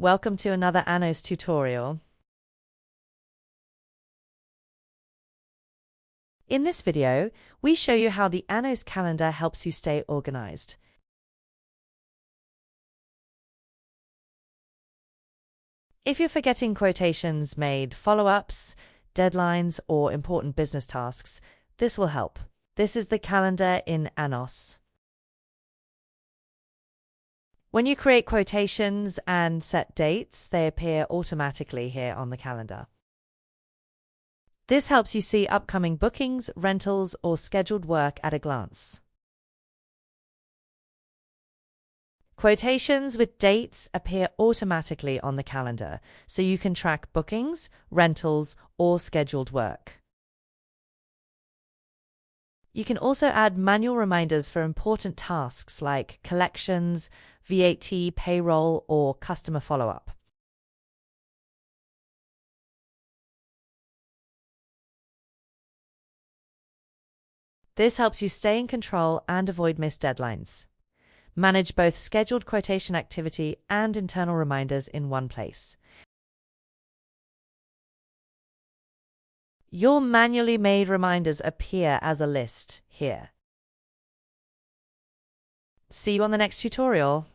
Welcome to another Anos tutorial. In this video, we show you how the Anos calendar helps you stay organized. If you're forgetting quotations made, follow-ups, deadlines, or important business tasks, this will help. This is the calendar in Anos. When you create quotations and set dates, they appear automatically here on the calendar. This helps you see upcoming bookings, rentals, or scheduled work at a glance. Quotations with dates appear automatically on the calendar, so you can track bookings, rentals, or scheduled work. You can also add manual reminders for important tasks like collections, VAT, payroll, or customer follow-up. This helps you stay in control and avoid missed deadlines. Manage both scheduled quotation activity and internal reminders in one place. Your manually made reminders appear as a list here. See you on the next tutorial.